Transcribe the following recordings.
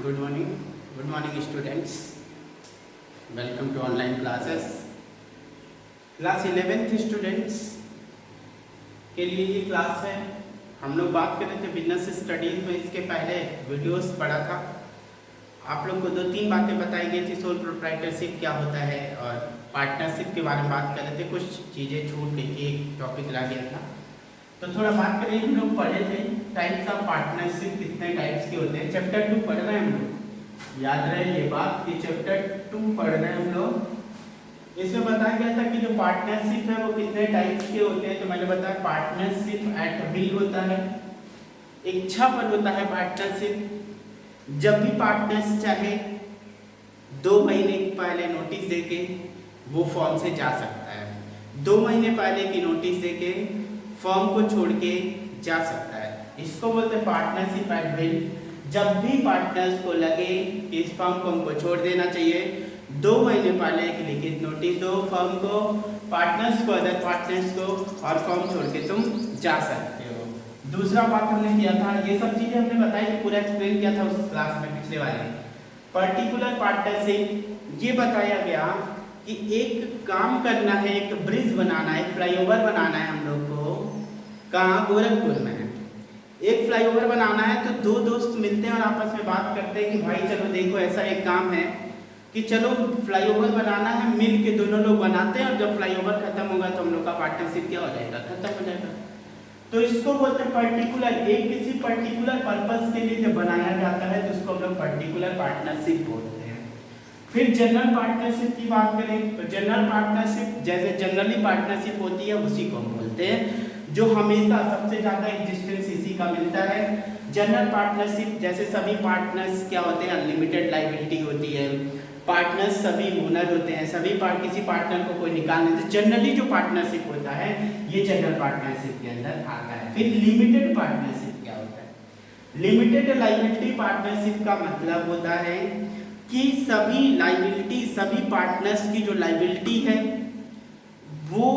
Good morning students. Welcome to online classes. Class 11th students के लिए ये class है. हम लोग बात कर रहे थे बिजनेस स्टडीज में. इसके पहले वीडियोस पढ़ा था. आप लोग को 2-3 बातें बताई गई थी. सोल प्रोप्राइटरशिप क्या होता है और पार्टनरशिप के बारे में बात कर रहे थे. कुछ चीज़ें छूट गई थी, एक टॉपिक ला गया था, तो थोड़ा बात करें. हम लोग पढ़े थे टाइप्स ऑफ पार्टनरशिप, कितने टाइप्स के होते हैं. चैप्टर 2 पढ़ रहे हैं हम लोग. याद रहे ये बात कि चैप्टर 2 पढ़ रहे हैं हम लोग. इसमें बताया गया था कि जो पार्टनरशिप है वो कितने टाइप्स के होते हैं. तो मैंने बताया पार्टनरशिप एट विल होता है, इच्छा पर होता है पार्टनरशिप. जब भी पार्टनर्स चाहे 2 महीने पहले नोटिस देके वो फॉर्म से जा सकता है. 2 महीने पहले की नोटिस देके फॉर्म को छोड़ के जा सकता है. इसको बोलते हैं पार्टनरशिप एट विल. जब भी पार्टनर्स को लगे कि इस फॉर्म को हमको छोड़ देना चाहिए, 2 महीने पहले एक लिखित नोटिस दो फॉर्म को, पार्टनर्स को, अदर पार्टनर्स को, और फॉर्म छोड़ के तुम जा सकते हो. दूसरा बात हमने किया था, ये सब चीजें हमने बताई, पूरा एक्सप्लेन किया था उस क्लास में पिछले वाले. पर्टिकुलर पार्टनरशिप ये बताया गया कि एक काम करना है, एक ब्रिज बनाना है, फ्लाईओवर बनाना है हम लोग को. कहाँ? गोरखपुर में. एक फ्लाईओवर बनाना है तो 2 दोस्त मिलते हैं और आपस में बात करते हैं कि भाई चलो देखो ऐसा एक काम है कि चलो फ्लाईओवर बनाना है. मिल के दोनों लोग बनाते हैं और जब फ्लाईओवर खत्म होगा तो हम लोग का पार्टनरशिप क्या हो जाएगा? खत्म हो जाएगा. तो इसको बोलते हैं पर्टिकुलर. एक किसी पर्टिकुलर पर्पस के लिए जब बनाया जाता है तो उसको हम लोग पर्टिकुलर पार्टनरशिप बोलते हैं. फिर जनरल पार्टनरशिप की बात करें तो जनरल पार्टनरशिप जैसे जनरली पार्टनरशिप होती है उसी को हम बोलते हैं, जो हमेशा सबसे ज़्यादा एग्जिस्टेंस इसी का मिलता है. जनरल पार्टनरशिप जैसे सभी पार्टनर्स क्या होते हैं? अनलिमिटेड लायबिलिटी होती है. पार्टनर्स सभी ओनर होते हैं, सभी किसी पार्टनर को कोई निकाल नहीं. तो जनरली जो पार्टनरशिप होता है ये जनरल पार्टनरशिप के अंदर आता है. फिर लिमिटेड पार्टनरशिप क्या होता है? लिमिटेड लायबिलिटी पार्टनरशिप का मतलब होता है कि सभी लायबिलिटी, सभी पार्टनर्स की जो लायबिलिटी है वो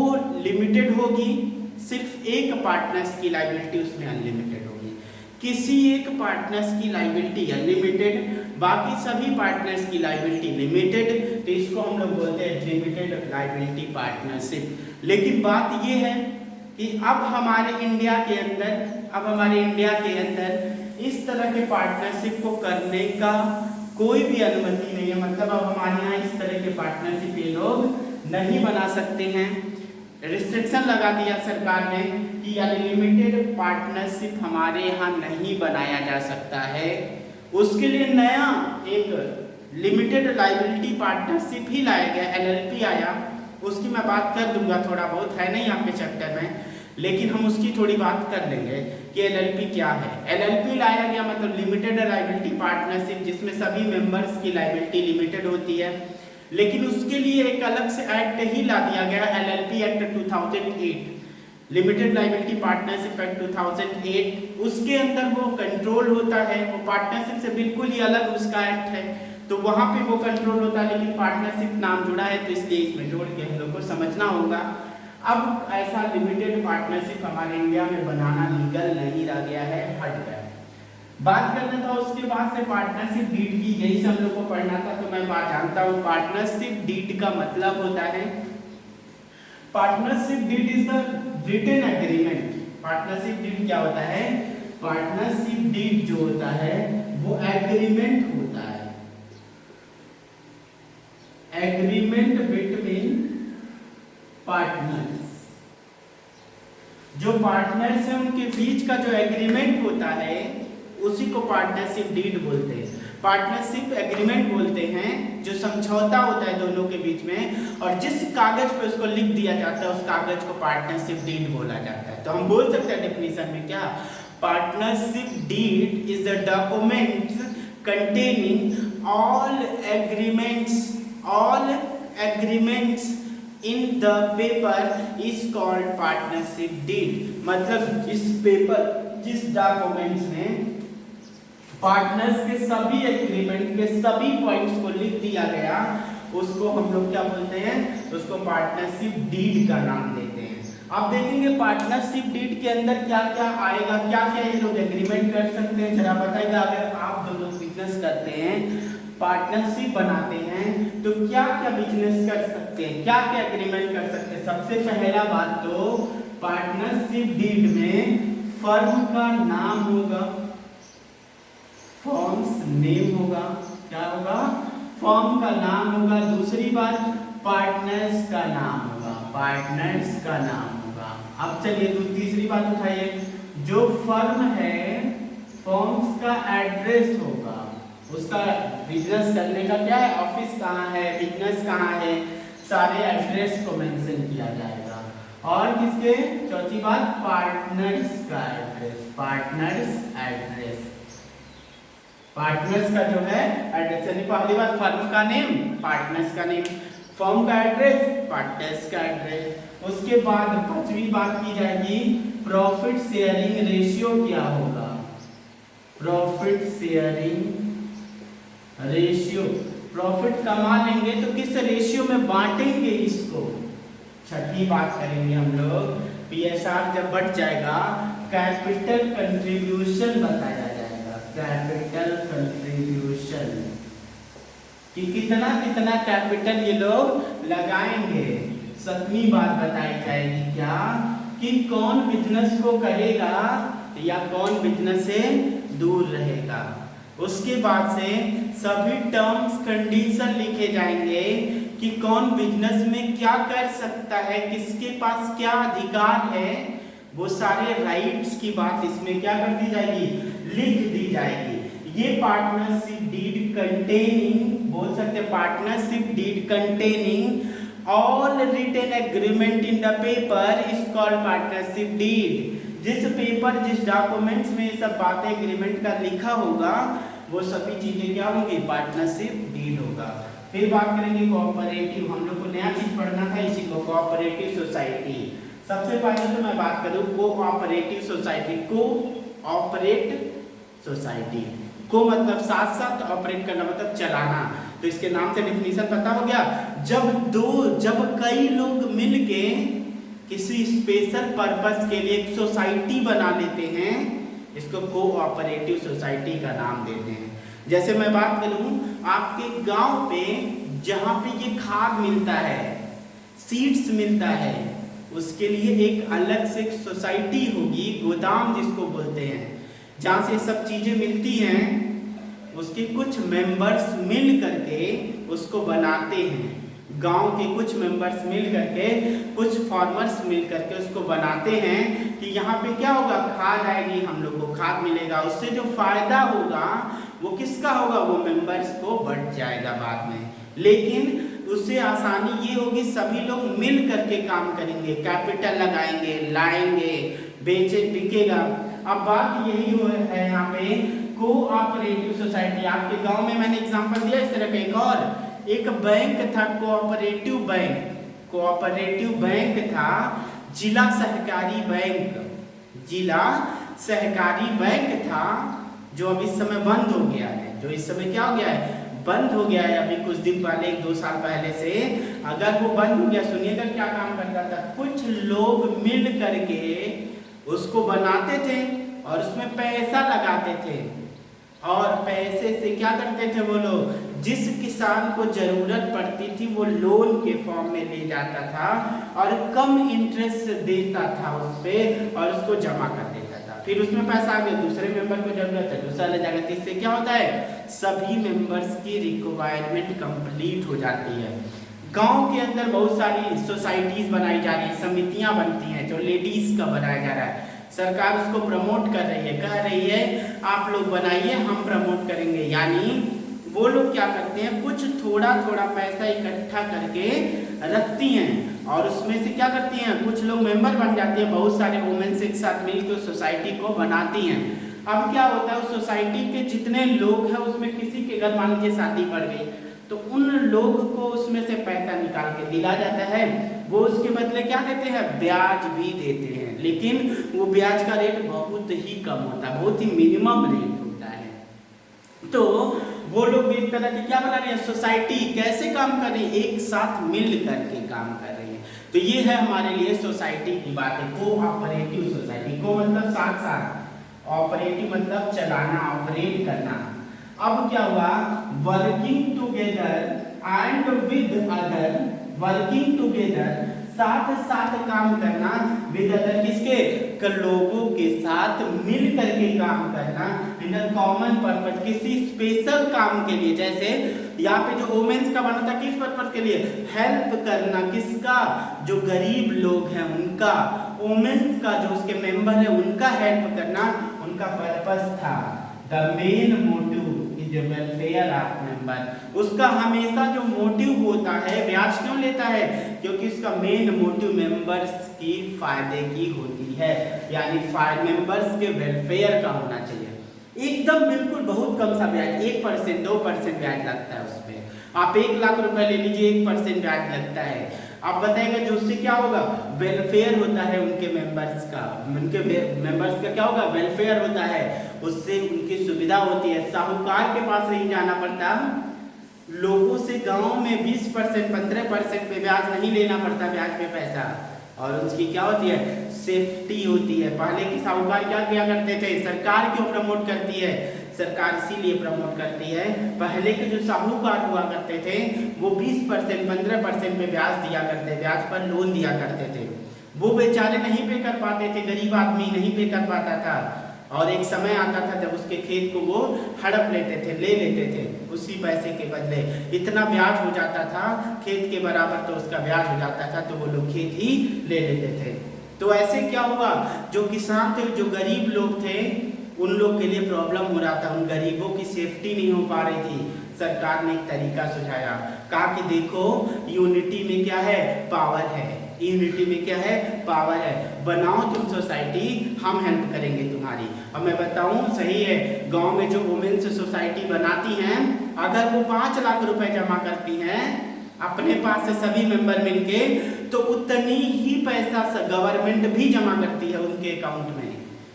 लिमिटेड होगी. सिर्फ एक पार्टनर्स की लायबिलिटी उसमें अनलिमिटेड होगी. किसी एक पार्टनर्स की लायबिलिटी अनलिमिटेड, बाकी सभी पार्टनर्स की लायबिलिटी लिमिटेड. तो इसको हम लोग बोलते हैं लिमिटेड लायबिलिटी पार्टनरशिप. लेकिन बात ये है कि अब हमारे इंडिया के अंदर इस तरह के पार्टनरशिप को करने का कोई भी अनुमति नहीं है. मतलब अब हमारे यहाँ इस तरह के पार्टनरशिप ये लोग नहीं बना सकते हैं. रिस्ट्रिक्शन लगा दिया सरकार ने कि अनलिमिटेड पार्टनरशिप हमारे यहाँ नहीं बनाया जा सकता है. उसके लिए नया एक लिमिटेड लायबिलिटी पार्टनरशिप ही लाया गया, LLP आया. उसकी मैं बात कर दूंगा, थोड़ा बहुत है नहीं आपके चैप्टर में, लेकिन हम उसकी थोड़ी बात कर लेंगे कि LLP क्या है. LLP लाया गया मतलब लिमिटेड लायबिलिटी पार्टनरशिप, जिसमें सभी मेंबर्स की लायबिलिटी लिमिटेड होती है. लेकिन उसके लिए एक अलग से एक्ट ही ला दिया गया, LLP act 2008, limited liability partnership act 2008. उसके अंदर वो कंट्रोल होता है, वो पार्टनरशिप से बिल्कुल ही अलग उसका एक्ट है, तो वहाँ पे वो कंट्रोल होता है. लेकिन पार्टनरशिप नाम जुड़ा है तो इसलिए इसमें जोड़ के हम लोग को समझना होगा. अब ऐसा लिमिटेड पार्टनरशिप हमारे इंडिया में बनाना लीगल नहीं रह गया है, हट गया. बात करना था उसके बाद से पार्टनरशिप डीड की, यही से हम लोग को पढ़ना था. तो मैं बात जानता हूँ पार्टनरशिप डीड का मतलब होता है, partnership deed is the written agreement. Partnership deed क्या होता है? पार्टनरशिप डीड जो होता है वो एग्रीमेंट होता है, एग्रीमेंट बिटवीन पार्टनर्स. जो पार्टनर्स हैं उनके बीच का जो एग्रीमेंट होता है उसी को पार्टनरशिप डीड बोलते हैं. पार्टनरशिप एग्रीमेंट बोलते हैं जो समझौता होता है दोनों के बीच में, और जिस कागज पे उसको लिख दिया जाता है उस कागज को पार्टनरशिप डीड बोला जाता है. तो हम बोल सकते हैं डेफिनेशन में क्या? Partnership deed is the document containing all agreements in the paper is called partnership deed. मतलब जिस डॉक्यूमेंट्स में पार्टनर्स के सभी एग्रीमेंट के सभी पॉइंट्स को लिख दिया गया उसको हम लोग क्या बोलते हैं? उसको पार्टनरशिप डीड का नाम देते हैं. आप देखेंगे पार्टनरशिप डीड के अंदर क्या क्या आएगा, क्या क्या ये लोग एग्रीमेंट कर सकते हैं, जरा बताइएगा. अगर आप दोनों बिजनेस करते हैं, पार्टनरशिप बनाते हैं, तो क्या क्या बिजनेस कर सकते हैं, क्या क्या एग्रीमेंट कर सकते हैं। सबसे पहला बात तो पार्टनरशिप डीड में फर्म का नाम होगा, फर्म्स नेम होगा, क्या होगा, फर्म का नाम होगा। दूसरी बात पार्टनर्स का नाम होगा, पार्टनर्स का नाम होगा। अब चलिए तीसरी बात उठाइए, जो फर्म है फर्म्स का एड्रेस होगा, उसका बिजनेस करने का क्या है, ऑफिस कहाँ है, बिजनेस कहाँ है, सारे एड्रेस को मेंशन किया जाएगा। और किसके, चौथी बात पार्टनर्स का एड्रेस, पार्टनर्स एड्रेस, पार्टनर्स का जो है एड्रेस, यानी पहली बात फर्म का नेम, पार्टनर्स का नेम, फर्म का एड्रेस, पार्टनर्स का एड्रेस। उसके बाद पांचवी बात की जाएगी प्रॉफिट शेयरिंग रेशियो क्या होगा, प्रॉफिट शेयरिंग रेशियो, प्रॉफिट कमा लेंगे तो किस रेशियो में बांटेंगे इसको। छठी बात करेंगे हम लोग, पीएसआर जब बढ़ जाएगा कैपिटल कंट्रीब्यूशन बताया जाएगा, कैपिटल कंट्रीब्यूशन कि कितना कितना कैपिटल ये लोग लगाएंगे। सातवीं बात बताई जाएगी क्या, कि कौन बिजनेस को करेगा या कौन बिजनेस से दूर रहेगा। उसके बाद से सभी टर्म्स कंडीशन लिखे जाएंगे कि कौन बिजनेस में क्या कर सकता है, किसके पास क्या अधिकार है, वो सारे राइट्स की बात इसमें क्या कर दी जाएगी, लिख दी जाएगी। ये पार्टनरशिप डीड कंटेनिंग, बोल सकते हैं partnership deed containing all written agreement in the paper is called partnership deed. जिस पेपर जिस डॉक्यूमेंट्स में ये सब बातें एग्रीमेंट का लिखा होगा वो सभी चीजें क्या होंगी, पार्टनरशिप डीड होगा। फिर बात करेंगे कोऑपरेटिव, हम लोग को नया चीज पढ़ना था इसी को, कोऑपरेटिव सोसाइटी। सबसे पहले तो मैं बात करूं कोऑपरेटिव सोसाइटी, कोऑपरेट सोसाइटी, को मतलब साथ साथ, ऑपरेट करना मतलब चलाना, तो इसके नाम से डिफिनीशन पता हो गया। जब कई लोग मिलके किसी स्पेशल पर्पस के लिए एक सोसाइटी बना लेते हैं, इसको कोऑपरेटिव सोसाइटी का नाम देते हैं। जैसे मैं बात करूं आपके गांव पे जहां पे ये खाद मिलता है, सीड्स मिलता है, उसके लिए एक अलग से एक सोसाइटी होगी, गोदाम जिसको बोलते हैं, जहां से सब चीजें मिलती हैं, उसके कुछ मेंबर्स मिल करके उसको बनाते हैं। गांव के कुछ मेंबर्स मिल करके, कुछ फार्मर्स मिल करके उसको बनाते हैं कि यहाँ पे क्या होगा, खाद आएगी, हम लोग को खाद मिलेगा, उससे जो फायदा होगा वो किसका होगा, वो मेंबर्स को बढ़ जाएगा बाद में। लेकिन उससे आसानी ये होगी सभी लोग मिल करके काम करेंगे, कैपिटल लगाएंगे, लाएंगे, बिकेगा। अब बात यही है यहाँ पे कोऑपरेटिव सोसाइटी। आपके गांव में मैंने एग्जांपल दिया इस तरह का, एक बैंक था कोऑपरेटिव बैंक, कोऑपरेटिव बैंक था जिला सहकारी बैंक, जिला सहकारी बैंक था, जो अब इस समय बंद हो गया है, जो इस समय क्या हो गया है, बंद हो गया है। अभी कुछ दिन पहले, 1-2 साल पहले से अगर वो बंद हो गया, सुनिएगा क्या काम करता था, कुछ लोग मिल करके उसको बनाते थे और उसमें पैसा लगाते थे, और पैसे से क्या करते थे वो लोग, जिस किसान को जरूरत पड़ती थी वो लोन के फॉर्म में ले जाता था और कम इंटरेस्ट देता था उस पे और उसको जमा कर देता था। फिर उसमें पैसा आ गया, दूसरे मेंबर को जरूरत है, दूसरा ले जाएगा। इससे क्या होता है, सभी मेंबर्स की रिक्वायरमेंट कंप्लीट हो जाती है। गांव के अंदर बहुत सारी सोसाइटीज बनाई जा रही है, समितियां बनती हैं, जो लेडीज का बनाया जा रहा है, सरकार उसको प्रमोट कर रही है, कह रही है आप लोग बनाइए, हम प्रमोट करेंगे। यानी वो लोग क्या करते हैं, कुछ थोड़ा थोड़ा पैसा इकट्ठा करके रखती हैं और उसमें से क्या करती हैं, कुछ लोग मेंबर बन जाते हैं, बहुत सारे वुमेन्स एक साथ मिलकर उस सोसाइटी को बनाती हैं। अब क्या होता है, उस सोसाइटी के जितने लोग हैं उसमें किसी के घर मान लीजिए शादी पड़ गई, तो उन लोग को उसमें से पैसा निकाल के दिला जाता है, वो उसके बदले क्या देते हैं, ब्याज भी देते हैं, लेकिन वो ब्याज का रेट बहुत ही कम होता है, बहुत ही मिनिमम रेट होता है। तो वो लोग एक तरह की क्या बना रहे हैं, सोसाइटी कैसे काम कर रही है, एक साथ मिल करके काम कर रही है। तो ये है हमारे लिए सोसाइटी की बात है, कोऑपरेटिव सोसाइटी। को मतलब साथ साथ, ऑपरेटिव मतलब चलाना, ऑपरेट करना। अब क्या हुआ, working together and with other, working together साथ साथ काम करना, विद अदर किसके, लोगों के साथ मिल करके काम करना, इन कॉमन पर्पज किसी स्पेशल काम के लिए। जैसे यहाँ पे जो वुमेन्स का बना था किस पर्पज के लिए, हेल्प करना, किसका, जो गरीब लोग हैं उनका, वुमेन्स का जो उसके मेंबर है उनका हेल्प करना उनका पर्पज था। The main motive is welfare of member, उसका हमेशा जो मोटिव होता है, ब्याज क्यों लेता है, क्योंकि उसका मेन मोटिव मेंबर्स की फायदे की होती है, यानी मेंबर्स के वेलफेयर का होना चाहिए। एकदम बिल्कुल बहुत कम सा ब्याज, 1% 2% ब्याज लगता है उसपे। आप 1 लाख रुपए ले लीजिए, 1% ब्याज लगता है। आप बताएंगे जो उससे क्या होगा, वेलफेयर होता है उनके मेंबर्स का, उनके मेंबर्स का क्या होगा, वेलफेयर होता है, उससे उनकी सुविधा होती है। साहूकार के पास नहीं जाना पड़ता, लोगों से गांव में 20% 15% पे ब्याज नहीं लेना पड़ता, ब्याज पे पैसा, और उसकी क्या होती है, सेफ्टी होती है। पहले की साहूकार क्या किया करते थे, सरकार क्यों प्रमोट करती है, सरकार इसीलिए प्रमोट करती है, पहले के जो साहूकार हुआ करते थे वो 20% 15% में ब्याज दिया करते, ब्याज पर लोन दिया करते थे। वो बेचारे नहीं पे कर पाते थे, गरीब आदमी नहीं पे कर पाता था, और एक समय आता था जब उसके खेत को वो हड़प लेते थे, ले लेते थे, उसी पैसे के बदले इतना ब्याज हो जाता था, खेत के बराबर तो उसका ब्याज हो जाता था, तो वो लोग खेत ही ले लेते थे। तो ऐसे क्या हुआ, जो किसान थे, जो गरीब लोग थे, उन लोग के लिए प्रॉब्लम हो रहा था, उन गरीबों की सेफ्टी नहीं हो पा रही थी। सरकार ने एक तरीका सुझाया, कहा कि देखो यूनिटी में क्या है, पावर है, यूनिटी में क्या है, पावर है, बनाओ तुम सोसाइटी, हम हेल्प करेंगे तुम्हारी। अब मैं बताऊं, सही है, गांव में जो वुमेन्स सोसाइटी बनाती हैं, अगर वो 5 लाख रुपए जमा करती हैं अपने पास से सभी मेंबर मिलके, तो उतनी ही पैसा गवर्नमेंट भी जमा करती है उनके अकाउंट में।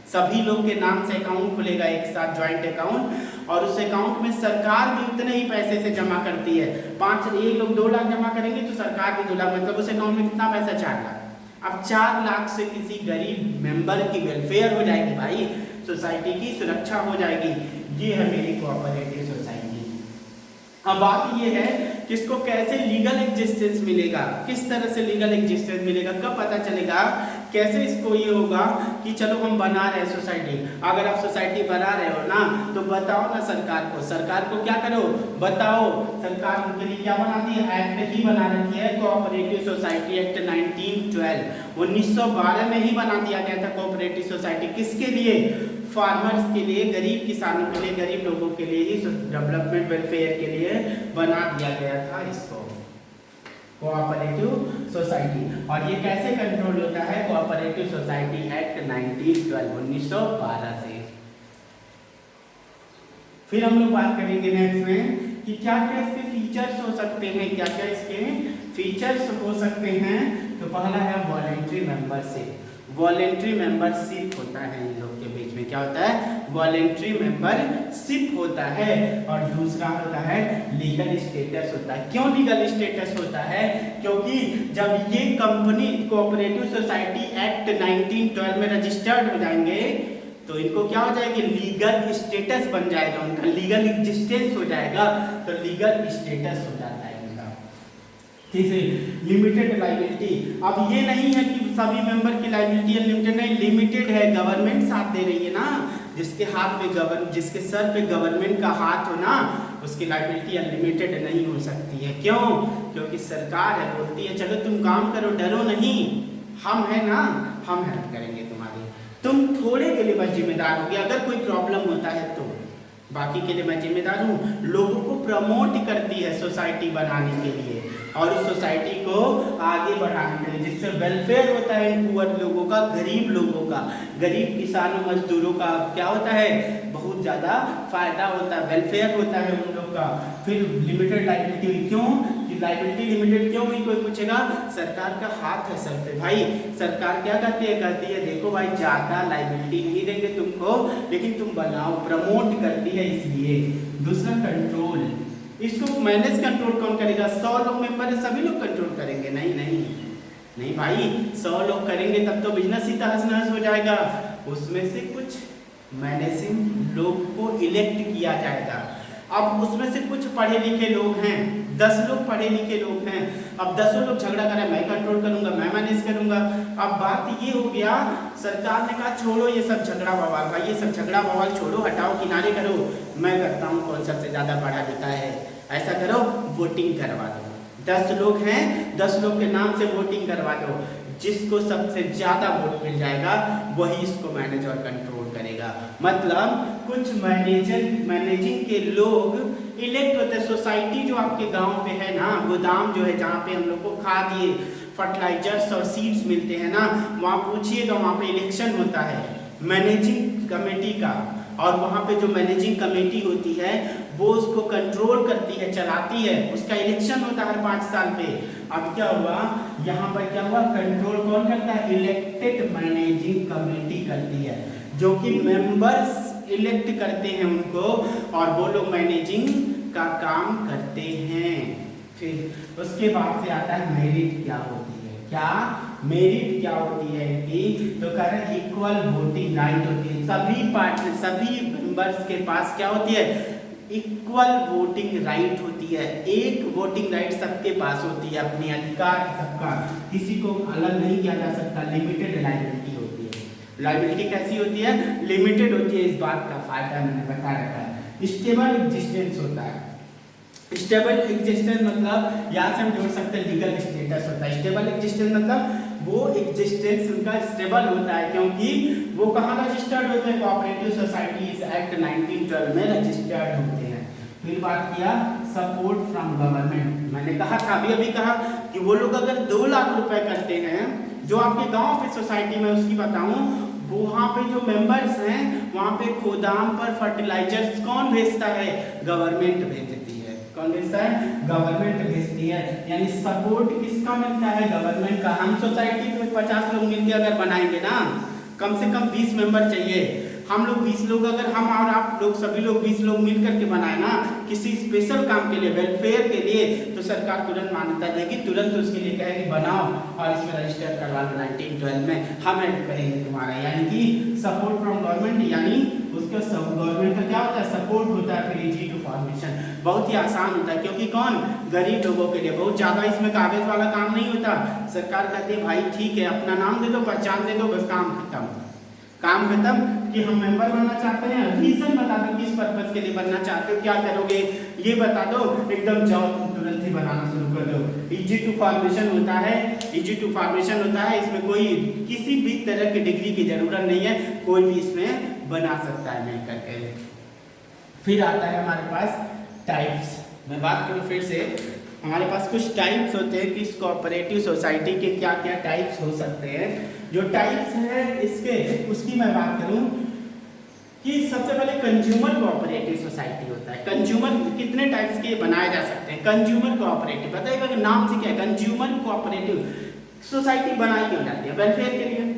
सभी लोग के नाम से अकाउंट खुलेगा एक साथ, ज्वाइंट अकाउंट, और उस अकाउंट में सरकार भी उतने ही पैसे से जमा करती है। एक लोग 2 लाख जमा करेंगे तो सरकार भी 2 लाख, मतलब उस अकाउंट में कितना पैसा, 4 लाख। अब 4 लाख से किसी गरीब मेंबर की वेलफेयर हो जाएगी भाई, सोसाइटी की सुरक्षा हो जाएगी। ये है मेरी कोऑपरेटिव सोसाइटी। अब बात ये है कि इसको कैसे लीगल एग्जिस्टेंस मिलेगा, किस तरह से लीगल एग्जिस्टेंस मिलेगा, कब पता चलेगा, कैसे इसको ये होगा कि चलो हम बना रहे हैं सोसाइटी। अगर आप सोसाइटी बना रहे हो ना, तो बताओ ना सरकार को क्या करो, बताओ। सरकार उनके लिए क्या बनाती है, एक्ट ही बना रखी है, कोऑपरेटिव सोसाइटी एक्ट 1912 में ही बना दिया गया था कोऑपरेटिव सोसाइटी। किसके लिए, फार्मर्स के लिए, गरीब किसानों के लिए, गरीब लोगों के लिए ही, डेवलपमेंट वेलफेयर के लिए बना दिया गया था इसको, कोऑपरेटिव सोसाइटी। और ये कैसे कंट्रोल होता है, कोऑपरेटिव सोसाइटी एक्ट 1912 से। फिर हम लोग बात करेंगे नेक्स्ट में कि क्या क्या इसके फीचर्स हो सकते हैं, क्या क्या इसके फीचर्स हो सकते हैं। तो पहला है वॉलेंट्री मेंबरशिप। वॉलेंट्री मेंबरशिप होता है, इन लोग के बीच में क्या होता है, वॉलेंट्री मेंबरशिप होता है। और दूसरा होता है लीगल स्टेटस होता है। क्यों लीगल स्टेटस होता है, क्योंकि जब ये कंपनी कोऑपरेटिव सोसाइटी एक्ट 1912 में रजिस्टर्ड हो जाएंगे, तो इनको क्या हो जाएगी, लीगल स्टेटस बन जाएगा, उनका लीगल एग्जिस्टेंस हो जाएगा, तो लीगल स्टेटस हो जाता है इनका। ठीक है, लिमिटेड लायबिलिटी। अब ये नहीं है कि सभी मेंबर की लायबिलिटी अनलिमिटेड, नहीं, लिमिटेड है। गवर्नमेंट साथ दे रही है ना, जिसके हाथ में जिसके सर पे गवर्नमेंट का हाथ हो ना, उसकी लायबिलिटी अनलिमिटेड नहीं हो सकती है। क्यों, क्योंकि सरकार है, बोलती है चलो तुम काम करो, डरो नहीं, हम है ना, हम हेल्प करेंगे तुम्हारी, तुम थोड़े के लिए बस जिम्मेदार होगे, अगर कोई प्रॉब्लम होता है तो बाकी के लिए मैं जिम्मेदार हूँ। लोगों को प्रमोट करती है सोसाइटी बनाने के लिए और उस सोसाइटी को आगे बढ़ाने के लिए, जिससे वेलफेयर होता है इन पुअर लोगों का, गरीब लोगों का, गरीब किसानों मजदूरों का क्या होता है, बहुत ज़्यादा फायदा होता है, वेलफेयर होता है उन लोग का। फिर लिमिटेड लायबिलिटी हुई, क्यों कि लायबिलिटी लिमिटेड क्यों हुई, कोई पूछेगा, सरकार का हाथ है सर पे भाई। सरकार क्या करती है, देखो भाई ज़्यादा लायबिलिटी नहीं देंगे तुमको, लेकिन तुम बनाओ, प्रमोट करती है इसलिए। दूसरा कंट्रोल, इसको मैनेज कंट्रोल कौन करेगा, 100 लोग मेंबर है, सभी लोग कंट्रोल करेंगे, नहीं नहीं नहीं भाई, 100 लोग करेंगे तब तो बिजनेस ही तहस नहस हो जाएगा। उसमें से कुछ मैनेजिंग लोग को इलेक्ट किया जाएगा, 100 अब उसमें से कुछ पढ़े लिखे लोग हैं, 10 लोग पढ़े लिखे लोग हैं, अब 10 लोग झगड़ा करें, मैं कंट्रोल करूंगा, मैं मैनेज करूंगा। अब बात ये हो गया, सरकार ने कहा छोड़ो ये सब झगड़ा बवाल, भाई ये सब झगड़ा बवाल छोड़ो, हटाओ, किनारे करो, मैं करता हूँ कौन सबसे ज़्यादा पढ़ा लिखा है, ऐसा करो, वोटिंग करवा दो। 10 लोग हैं, 10 लोग के नाम से वोटिंग करवा दो, जिसको सबसे ज़्यादा वोट मिल जाएगा वही इसको मैनेज और कंट्रोल करेगा। मतलब कुछ मैनेजिंग के लोग इलेक्ट होते हैं। सोसाइटी जो आपके गांव पे है ना, गोदाम जो है जहाँ पे हम लोग को खाद, ये फर्टिलाइजर्स और सीड्स मिलते हैं ना, वहाँ पूछिएगा, वहाँ पे इलेक्शन होता है मैनेजिंग कमेटी का, और वहाँ पे जो मैनेजिंग कमेटी होती है वो उसको कंट्रोल करती है, चलाती है, उसका इलेक्शन होता है हर 5 साल पे। अब क्या हुआ, यहाँ पर क्या हुआ, कंट्रोल कौन करता है, इलेक्टेड मैनेजिंग कमेटी करती है, जो कि मेंबर्स इलेक्ट करते हैं उनको, और वो लोग मैनेजिंग का काम करते हैं। फिर उसके बाद से आता है मेरिट क्या होती है, क्या मेरिट क्या होती है कि, तो कह रहे हैं इक्वल वोटिंग राइट होती है, सभी मेंबर्स के पास क्या होती है, इक्वल वोटिंग राइट होती है, एक वोटिंग राइट सबके पास होती है, अपने अधिकार सबका, किसी को अलग नहीं किया जा सकता। लिमिटेड लायबिलिटी होती है, लायबिलिटी कैसी होती है, लिमिटेड होती है, इस बात का फायदा मैंने बता रखा है। स्टेबल एग्जिस्टेंस होता है, स्टेबल एग्जिस्टेंस मतलब यहाँ से हम जोड़ सकते हैं लीगल स्टेटस होता है। स्टेबल एग्जिस्टेंस मतलब वो एग्जिस्टेंस उनका स्टेबल होता है, क्योंकि वो कहाँ रजिस्टर्ड होते हैं, कोऑपरेटिव सोसाइटीज एक्ट 1912 में रजिस्टर्ड होते हैं। फिर बात किया सपोर्ट फ्रॉम गवर्नमेंट, मैंने कहा था अभी कहा कि वो लोग अगर 2 लाख रुपए करते हैं, जो आपके गांव पे सोसाइटी में उसकी बताऊं, वहाँ पे जो मेंबर्स हैं वहाँ पे गोदाम पर फर्टिलाइजर्स कौन भेजता है, गवर्नमेंट भेजती है। कौन भेजता है, गवर्नमेंट भेजती है। यानी सपोर्ट किसका मिलता है, गवर्नमेंट का। हम सोसाइटी में 50 लोग मिलकर अगर बनाएंगे ना, कम से कम 20 मेंबर चाहिए, हम लोग 20 लोग, अगर हम और आप लोग सभी लोग 20 लोग मिल करके बनाए ना किसी स्पेशल काम के लिए, वेलफेयर के लिए, तो सरकार तुरंत मान्यता देगी, तुरंत उसके लिए कहेगी बनाओ और इसमें रजिस्टर करवा लो 1912 में, हम हेल्प करेंगे तुम्हारा। यानी कि सपोर्ट फ्रॉम गवर्नमेंट, यानी उसका गवर्नमेंट का क्या होता है, सपोर्ट होता है। फिर इजी टू फॉर्मेशन, बहुत ही आसान होता है, क्योंकि कौन, गरीब लोगों के लिए, बहुत ज़्यादा इसमें कागज वाला काम नहीं होता। सरकार कहती है भाई ठीक है, अपना नाम दे दो, पहचान दे दो, बस काम खत्म, काम खत्म। कि हम मेंबर बनना चाहते हैं, रीजन बता दो किस पर्पस के लिए बनना चाहते हो, क्या करोगे ये बता दो, एकदम जाओ तुम तुरंत ही बनाना शुरू कर दो। इजी टू फॉर्मेशन होता है, इजी टू फॉर्मेशन होता है, इसमें कोई किसी भी तरह की डिग्री की जरूरत नहीं है, कोई भी इसमें बना सकता है मिल करके। फिर आता है हमारे पास टाइप्स, मैं बात करूँ फिर से, हमारे पास कुछ टाइप्स होते हैं कि इस कोऑपरेटिव सोसाइटी के क्या क्या टाइप्स हो सकते हैं। जो टाइप्स हैं इसके, उसकी मैं बात करूं कि सबसे पहले कंज्यूमर कोऑपरेटिव सोसाइटी होता है। कंज्यूमर कितने टाइप्स के बनाए जा सकते हैं, कंज्यूमर कोऑपरेटिव, बताइएगा नाम से क्या है, कंज्यूमर कोऑपरेटिव सोसाइटी बनाई क्यों जाती है, वेलफेयर के लिए,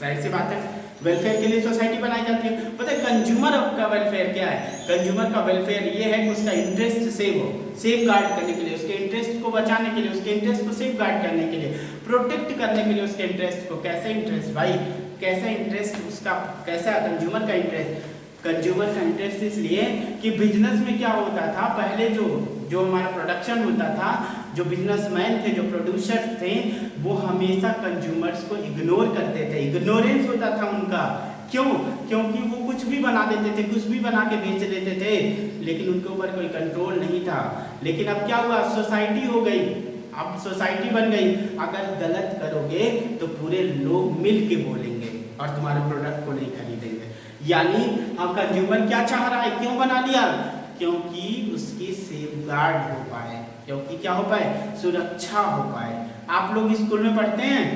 जाहिर सी बात है, वेलफेयर के लिए सोसाइटी बनाई जाती है। पता है कंज्यूमर का वेलफेयर क्या है, कंज्यूमर का वेलफेयर ये है कि उसका इंटरेस्ट सेव हो, सेफ गार्ड करने के लिए, उसके इंटरेस्ट को बचाने के लिए, उसके इंटरेस्ट को सेफ गार्ड करने के लिए, प्रोटेक्ट करने के लिए उसके इंटरेस्ट को। कैसे इंटरेस्ट भाई, कैसा इंटरेस्ट उसका, कैसा कंज्यूमर का इंटरेस्ट, कंज्यूमर का इंटरेस्ट इसलिए कि बिजनेस में क्या होता था पहले, जो हमारा प्रोडक्शन होता था, जो बिजनेसमैन थे, जो प्रोड्यूसर्स थे, वो हमेशा कंज्यूमर्स को इग्नोर करते थे, इग्नोरेंस होता था उनका। क्यों, क्योंकि वो कुछ भी बना देते थे, कुछ भी बना के बेच देते थे, लेकिन उनके ऊपर कोई कंट्रोल नहीं था। लेकिन अब क्या हुआ, सोसाइटी हो गई, अब सोसाइटी बन गई, अगर गलत करोगे तो पूरे लोग मिल के बोलेंगे और तुम्हारे प्रोडक्ट को नहीं खरीदेंगे। यानी अब कंज्यूमर क्या चाह रहा है, क्यों बना लिया, क्योंकि उसकी सेफगार्ड हो पाए, क्योंकि क्या हो पाए, सुरक्षा हो पाए। आप लोग स्कूल में पढ़ते हैं,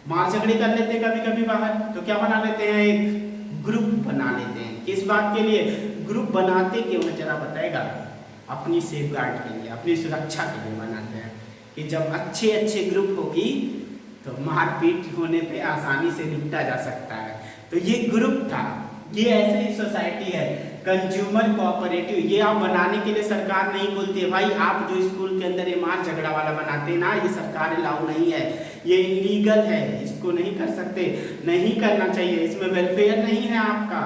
मार झगड़ी कर लेते हैं कभी कभी बाहर, तो क्या बना लेते हैं, एक ग्रुप बना लेते हैं। किस बात के लिए ग्रुप बनाते, क्यों है जरा बताएगा, अपनी सेफगार्ड के लिए, अपनी सुरक्षा के लिए बनाते हैं कि जब अच्छे अच्छे ग्रुप होगी तो मारपीट होने पे आसानी से निपटा जा सकता है। तो ये ग्रुप था, ये ऐसे ही सोसाइटी है कंज्यूमर कोऑपरेटिव। ये आप बनाने के लिए सरकार नहीं बोलती है भाई, आप जो स्कूल के अंदर ये मार झगड़ा वाला बनाते हैं ना, ये सरकार अलाउ नहीं है, ये इलीगल है, इसको नहीं कर सकते, नहीं करना चाहिए, इसमें वेलफेयर नहीं है आपका,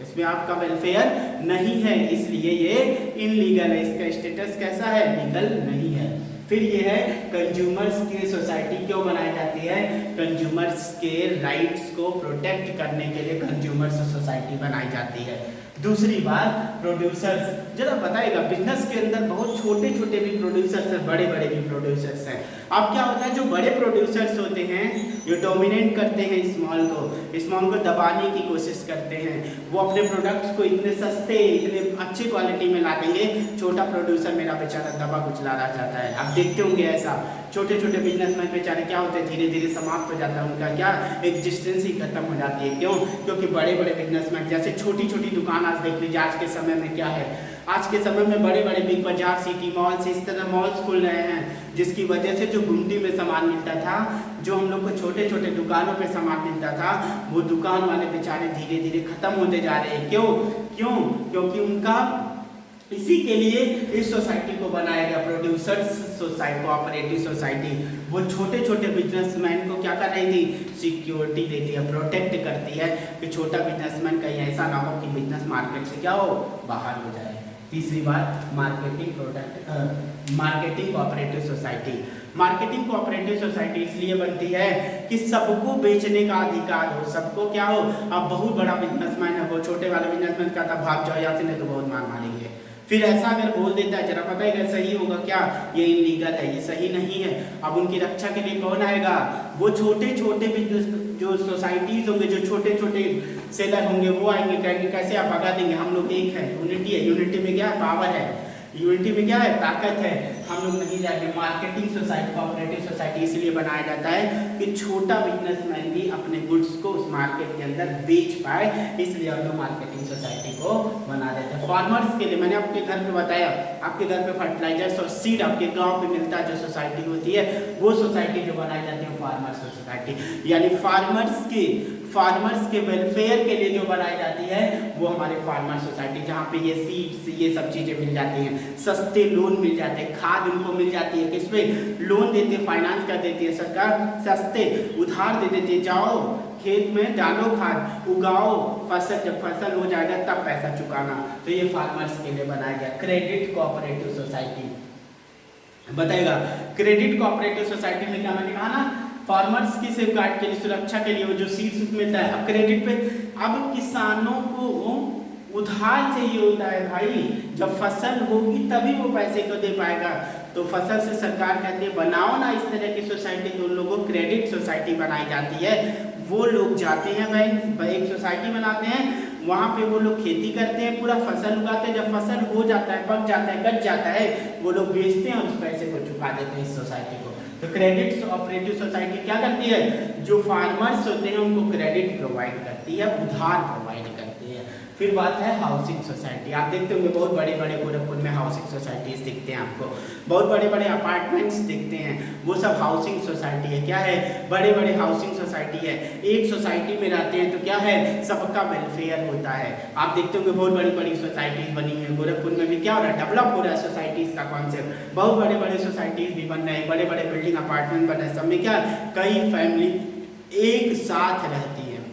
इसमें आपका वेलफेयर नहीं है, इसलिए ये इनलीगल है। इसका स्टेटस कैसा है? लीगल नहीं है। फिर ये है कंज्यूमर्स की सोसाइटी क्यों बनाई जाती है? कंज्यूमर्स के राइट्स को प्रोटेक्ट करने के लिए कंज्यूमर्स सोसाइटी बनाई जाती है। दूसरी बात, प्रोड्यूसर्स, जरा बताइएगा, बिजनेस के अंदर बहुत छोटे छोटे भी प्रोड्यूसर्स हैं, बड़े बड़े भी प्रोड्यूसर्स हैं। अब क्या होता है, जो बड़े प्रोड्यूसर्स होते हैं जो डोमिनेट करते हैं स्मॉल को दबाने की कोशिश करते हैं। वो अपने प्रोडक्ट्स को इतने सस्ते, इतने अच्छी क्वालिटी में ला देंगे, छोटा प्रोड्यूसर मेरा बेचारा दबा कुचला रह जाता है। आप देखते होंगे ऐसा, छोटे छोटे बिजनेसमैन बेचारे क्या होते हैं, धीरे धीरे समाप्त हो जाता है, उनका क्या एग्जिस्टेंस ही खत्म हो जाती है। क्यों? क्योंकि बड़े बड़े बिजनेसमैन, जैसे छोटी छोटी दुकान आज देख लीजिए, आज के समय में क्या है, आज के समय में बड़े बड़े बिग बाजार, सिटी मॉल्स, इस तरह मॉल्स खुल रहे हैं, जिसकी वजह से जो गुमटी में सामान मिलता था, जो हम लोग को छोटे छोटे दुकानों पे सामान मिलता था, वो दुकान वाले बेचारे धीरे धीरे खत्म होते जा रहे हैं। क्यों? क्योंकि उनका इसी के लिए इस सोसाइटी को बनाया गया, प्रोड्यूसर्स सोसाइटी, कोऑपरेटिव सोसाइटी। वो छोटे छोटे बिजनेसमैन को क्या कर रही थी? सिक्योरिटी देती है, प्रोटेक्ट करती है कि छोटा बिजनेसमैन कहीं ऐसा ना हो कि बिजनेस मार्केट से क्या हो, बाहर हो जाए। तीसरी बात, marketing cooperative society. Marketing cooperative society इसलिए बनती है कि सबको बेचने का अधिकार हो, सबको क्या हो। अब बहुत बड़ा बिजनेसमैन है, वो छोटे वाले बिजनेसमैन कहता भाग जाओ यहाँ से, नहीं तो बहुत मार मारेंगे। फिर ऐसा अगर बोल देता है, जरा पता है सही होगा क्या? ये इलीगल है, ये सही नहीं है। अब उनकी रक्षा के लिए कौन आएगा? वो छोटे छोटे बिजनेस जो सोसाइटीज होंगे, जो छोटे छोटे सेलर होंगे, वो आएंगे, कहेंगे कैसे आप भगा देंगे, हम लोग एक है, यूनिटी है। यूनिटी में क्या है? पावर है। यूनिटी में क्या है? ताकत है। हम लोग नहीं जाएंगे। मार्केटिंग सोसाइटी, कोऑपरेटिव सोसाइटी इसलिए बनाया जाता है कि छोटा बिजनेसमैन भी अपने गुड्स को उस मार्केट के अंदर बेच पाए, इसलिए हम लोग मार्केटिंग सोसाइटी को बना देते हैं। फार्मर्स के लिए मैंने आपके घर पे बताया, आपके घर पे फर्टिलाइजर्स और सीड आपके गांव पे मिलता है, जो सोसाइटी होती है, वो सोसाइटी जो बनाई जाती है फार्मर्स सोसाइटी, यानी फार्मर्स के वेलफेयर के लिए जो बनाई जाती है वो हमारे फार्मर सोसाइटी, जहाँ पे ये सीड्स, ये सब चीज़ें मिल जाती हैं, सस्ते लोन मिल जाते हैं, खाद उनको मिल जाती है, किस पे? लोन देते हैं, फाइनेंस कर देती है सरकार, सस्ते उधार दे देती है, जाओ खेत में डालो खाद, उगाओ फसल, जब फसल हो जाएगा तब पैसा चुकाना। तो ये फार्मर्स के लिए बनाया गया। क्रेडिट कोऑपरेटिव सोसाइटी, बताएगा क्रेडिट कोऑपरेटिव सोसाइटी में क्या मैंने कहा ना, फार्मर्स की सेफगार्ड के लिए, सुरक्षा के लिए वो जो सीड्स मिलता है। अब क्रेडिट पे, अब किसानों को उधार चाहिए होता है भाई, जब फसल होगी तभी वो पैसे को दे पाएगा। तो फसल से सरकार कहती है बनाओ ना इस तरह की सोसाइटी, तो उन लोगों को क्रेडिट सोसाइटी बनाई जाती है। वो लोग जाते हैं बैंक, एक सोसाइटी बनाते हैं, वहाँ पे वो लोग खेती करते हैं, पूरा फसल उगाते हैं, जब फसल हो जाता है, पक जाता है, कट जाता है, वो लोग बेचते हैं और उस पैसे को चुका देते हैं इस सोसाइटी को। तो क्रेडिट कोऑपरेटिव सोसाइटी क्या करती है? जो फार्मर्स होते हैं उनको क्रेडिट प्रोवाइड करती है, उधार प्रोवाइड करती है। फिर बात है हाउसिंग सोसाइटी। आप देखते होंगे बहुत बड़े बड़े गोरखपुर में हाउसिंग सोसाइटीज दिखते हैं आपको, बहुत बड़े बड़े अपार्टमेंट्स दिखते हैं, वो सब हाउसिंग सोसाइटी है। क्या है? बड़े बड़े हाउसिंग सोसाइटी है। एक सोसाइटी में रहते हैं तो क्या है? सबका वेलफेयर होता है। आप देखते होंगे बहुत बड़ी बड़ी सोसाइटीज बनी हुई है, गोरखपुर में भी क्या हो रहा है? डेवलप हो रहा है सोसाइटीज का कॉन्सेप्ट, बहुत बड़े बड़े सोसाइटीज भी बन रहे हैं, बड़े बड़े बिल्डिंग अपार्टमेंट बन रहे हैं, सब में क्या कई फैमिली एक साथ रहती है।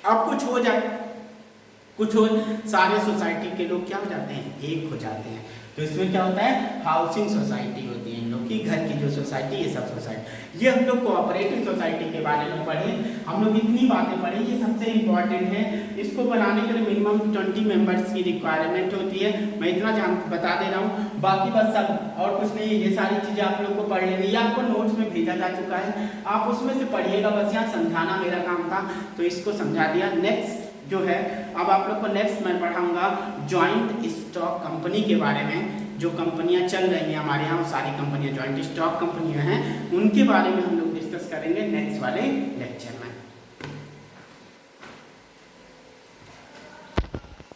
अब कुछ हो सारे सोसाइटी के लोग क्या हो जाते हैं? एक हो जाते हैं। तो इसमें क्या होता है? हाउसिंग सोसाइटी होती है इन लोग की, घर की जो सोसाइटी, ये सब सोसाइटी। ये हम लोग कोऑपरेटिव सोसाइटी के बारे में पढ़े, हम लोग इतनी बातें पढ़े, ये सबसे इम्पॉर्टेंट है। इसको बनाने के लिए मिनिमम 20 मेंबर्स की रिक्वायरमेंट होती है। मैं इतना बता दे रहा हूँ, बाकी बस सब और कुछ नहीं है। ये सारी चीज़ें आप लोग को पढ़ लेनी, ये आपको नोट्स में भेजा जा चुका है, आप उसमें से पढ़िएगा, बस यहाँ समझाना मेरा काम था, तो इसको समझा दिया। नेक्स्ट जो है, अब आप लोग को नेक्स्ट मैं पढ़ाऊंगा जॉइंट स्टॉक कंपनी के बारे में। जो कंपनियां चल रही हैं हमारे यहाँ, सारी कंपनियां जॉइंट स्टॉक कंपनियां हैं, उनके बारे में हम लोग डिस्कस करेंगे नेक्स्ट वाले लेक्चर में।